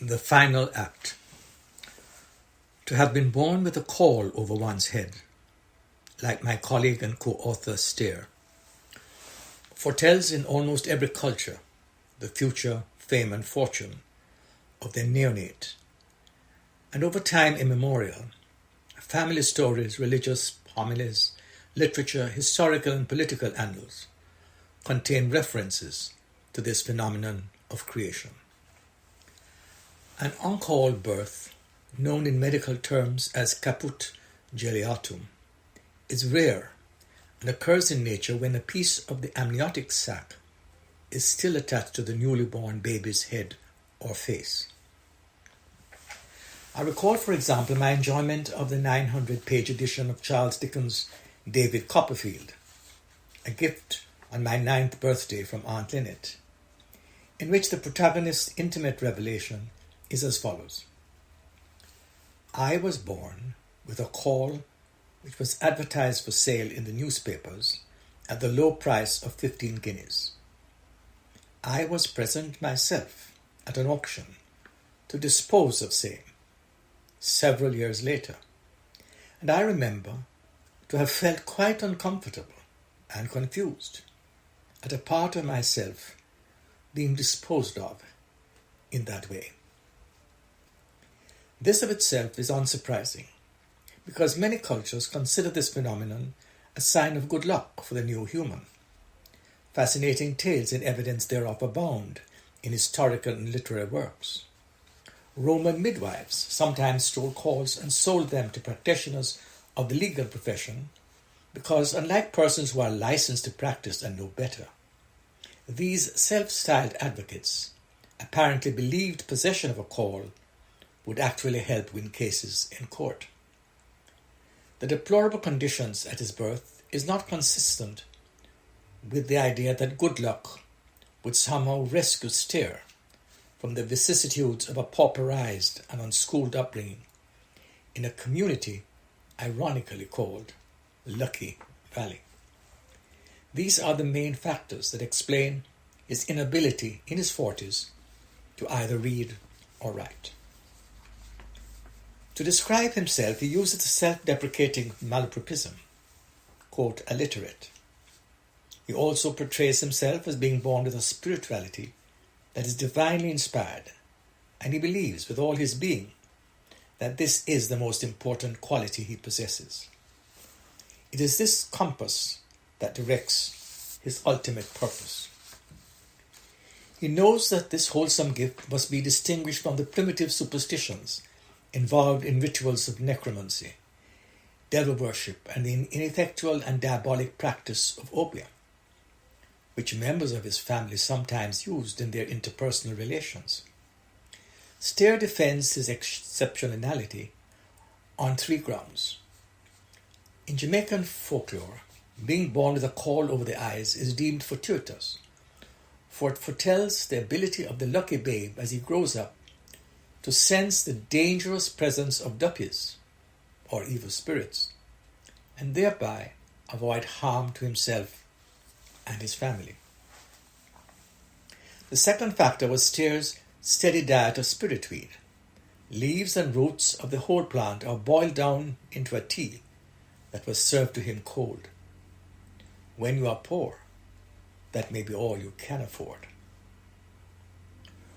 The final act. To have been born with a caul over one's head, like my colleague and co-author Steer, foretells in almost every culture the future fame and fortune of their neonate. And over time immemorial, family stories, religious homilies, literature, historical and political annals contain references to this phenomenon of creation. An uncalled birth, known in medical terms as caput geleatum, is rare and occurs in nature when a piece of the amniotic sac is still attached to the newly born baby's head or face. I recall, for example, my enjoyment of the 900-page edition of Charles Dickens' David Copperfield, a gift on my 9th birthday from Aunt Lynette, in which the protagonist's intimate revelation is as follows. I was born with a caul which was advertised for sale in the newspapers at the low price of 15 guineas. I was present myself at an auction to dispose of same several years later, and I remember to have felt quite uncomfortable and confused at a part of myself being disposed of in that way. This of itself is unsurprising, because many cultures consider this phenomenon a sign of good luck for the new human. Fascinating tales and evidence thereof abound in historical and literary works. Roman midwives sometimes stole cauls and sold them to practitioners of the legal profession because, unlike persons who are licensed to practice and know better, these self-styled advocates apparently believed possession of a caul would actually help win cases in court. The deplorable conditions at his birth is not consistent with the idea that good luck would somehow rescue Steer from the vicissitudes of a pauperized and unschooled upbringing in a community ironically called Lucky Valley. These are the main factors that explain his inability in his 40s to either read or write. To describe himself, he uses the self-deprecating malapropism, quote, illiterate. He also portrays himself as being born with a spirituality that is divinely inspired, and he believes with all his being that this is the most important quality he possesses. It is this compass that directs his ultimate purpose. He knows that this wholesome gift must be distinguished from the primitive superstitions involved in rituals of necromancy, devil worship, and the ineffectual and diabolic practice of opium, which members of his family sometimes used in their interpersonal relations. Steer defends his exceptionality on 3 grounds. In Jamaican folklore, being born with a caul over the eyes is deemed fortuitous, for it foretells the ability of the lucky babe as he grows up to sense the dangerous presence of duppies, or evil spirits, and thereby avoid harm to himself and his family. The second factor was Steer's steady diet of spiritweed. Leaves and roots of the whole plant are boiled down into a tea that was served to him cold. When you are poor, that may be all you can afford.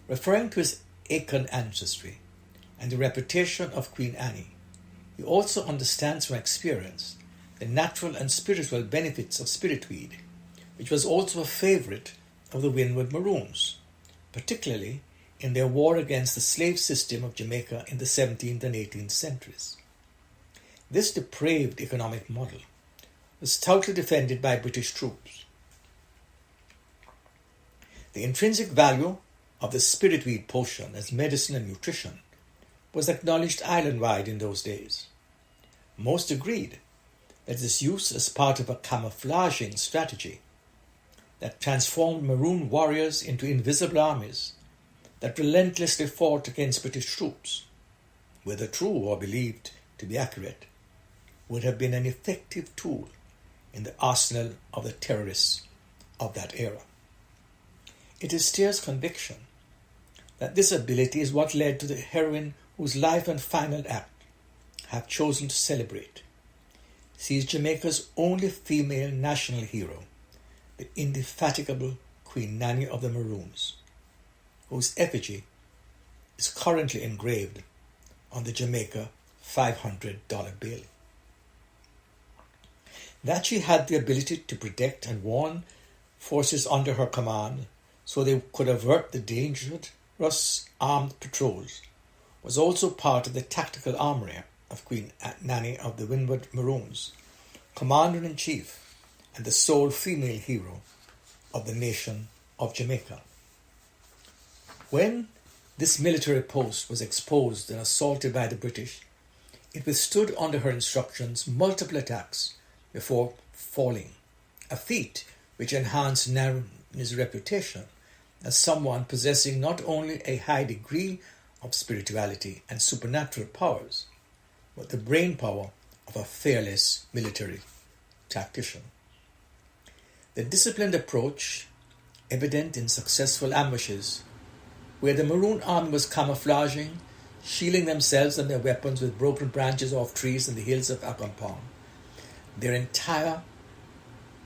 Referring to his Aiken ancestry and the reputation of Queen Anne, he also understands from experience the natural and spiritual benefits of spiritweed, which was also a favourite of the Windward Maroons, particularly in their war against the slave system of Jamaica in the 17th and 18th centuries. This depraved economic model was stoutly defended by British troops. The intrinsic value of the spiritweed potion as medicine and nutrition was acknowledged island-wide in those days. Most agreed that its use as part of a camouflaging strategy that transformed Maroon warriors into invisible armies that relentlessly fought against British troops, whether true or believed to be accurate, would have been an effective tool in the arsenal of the terrorists of that era. It is Steer's conviction that this ability is what led to the heroine whose life and final act have chosen to celebrate. She is Jamaica's only female national hero, the indefatigable Queen Nanny of the Maroons, whose effigy is currently engraved on the Jamaica $500 bill. That she had the ability to protect and warn forces under her command so they could avert the dangerous armed patrols was also part of the tactical armoury of Queen Nanny of the Windward Maroons, Commander-in-Chief and the sole female hero of the nation of Jamaica. When this military post was exposed and assaulted by the British, it withstood under her instructions multiple attacks before falling, a feat which enhanced Nanny's reputation as someone possessing not only a high degree of spirituality and supernatural powers, but the brain power of a fearless military tactician. The disciplined approach, evident in successful ambushes, where the Maroon army was camouflaging, shielding themselves and their weapons with broken branches off trees in the hills of Accompong. Their entire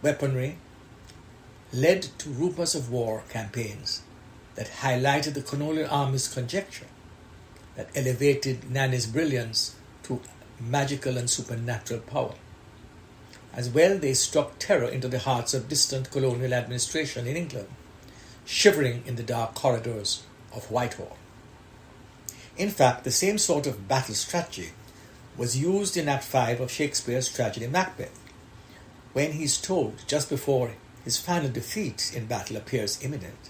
weaponry led to rumors of war campaigns that highlighted the colonial army's conjecture that elevated Nanny's brilliance to magical and supernatural power. As well, they struck terror into the hearts of distant colonial administration in England, shivering in the dark corridors of Whitehall. In fact, the same sort of battle strategy was used in Act 5 of Shakespeare's tragedy Macbeth, when he is told, just before his final defeat in battle appears imminent,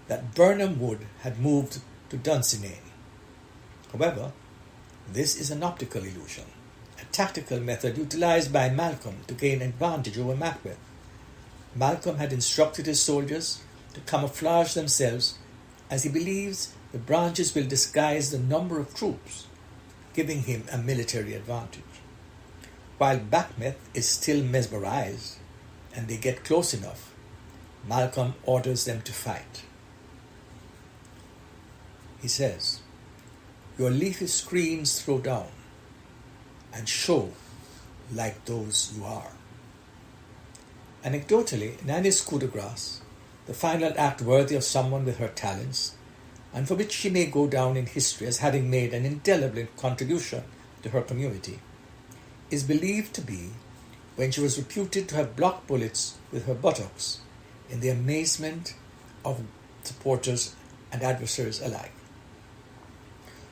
that Birnam Wood had moved to Dunsinane. However, this is an optical illusion, a tactical method utilized by Malcolm to gain advantage over Macbeth. Malcolm had instructed his soldiers to camouflage themselves as he believes the branches will disguise the number of troops, giving him a military advantage. While Macbeth is still mesmerized and they get close enough, Malcolm orders them to fight. He says, "Your leafy screens throw down and show like those you are." Anecdotally, Nanny's coup de grace, the final act worthy of someone with her talents, and for which she may go down in history as having made an indelible contribution to her community, is believed to be when she was reputed to have blocked bullets with her buttocks, in the amazement of supporters and adversaries alike.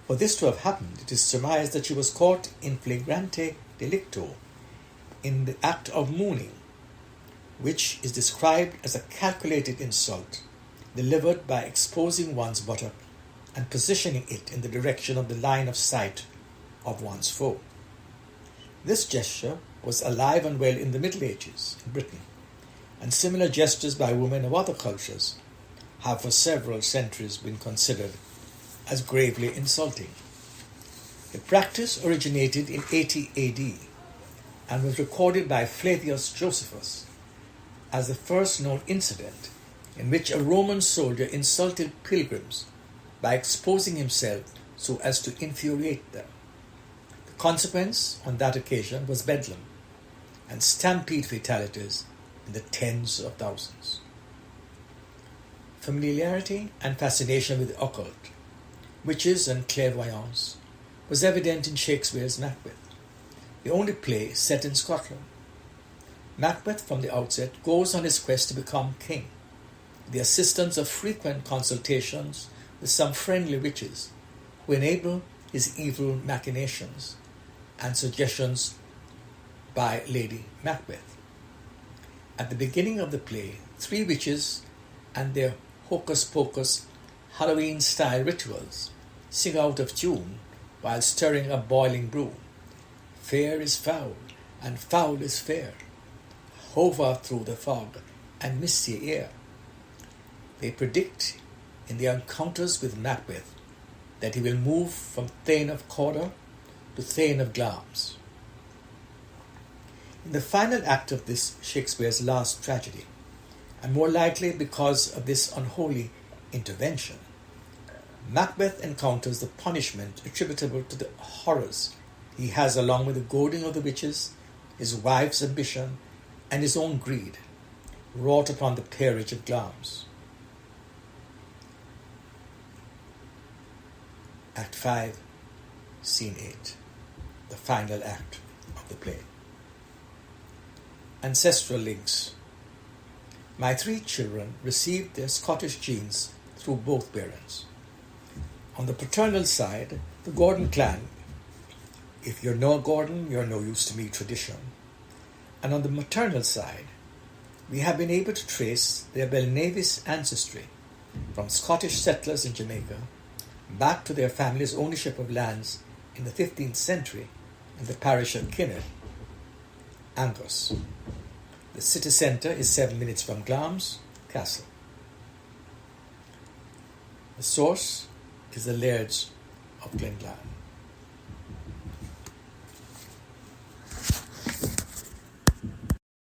For this to have happened, it is surmised that she was caught in flagrante delicto in the act of mooning, which is described as a calculated insult delivered by exposing one's buttock and positioning it in the direction of the line of sight of one's foe. This gesture was alive and well in the Middle Ages in Britain, and similar gestures by women of other cultures have for several centuries been considered as gravely insulting. The practice originated in 80 AD and was recorded by Flavius Josephus as the first known incident in which a Roman soldier insulted pilgrims by exposing himself so as to infuriate them. The consequence on that occasion was bedlam and stampede fatalities in the tens of thousands. Familiarity and fascination with the occult, witches and clairvoyance, was evident in Shakespeare's Macbeth, the only play set in Scotland. Macbeth, from the outset, goes on his quest to become king, the assistance of frequent consultations with some friendly witches who enable his evil machinations and suggestions by Lady Macbeth. At the beginning of the play, 3 witches and their hocus-pocus Halloween-style rituals sing out of tune while stirring a boiling brew. Fair is foul, and foul is fair, hover through the fog and misty air. They predict in their encounters with Macbeth that he will move from Thane of Cawdor to Thane of Glamis. In the final act of this Shakespeare's last tragedy, and more likely because of this unholy intervention, Macbeth encounters the punishment attributable to the horrors he has, along with the goading of the witches, his wife's ambition, and his own greed, wrought upon the peerage of Glamis. Act 5, Scene 8, the final act of the play. Ancestral links. My 3 children received their Scottish genes through both parents. On the paternal side, the Gordon clan, if you're no Gordon, you're no use to me tradition. And on the maternal side, we have been able to trace their Belnavis ancestry from Scottish settlers in Jamaica back to their family's ownership of lands in the 15th century in the parish of Kinner, Angus. The city centre is 7 minutes from Glamis Castle. The source is the Lairds of Glenglan.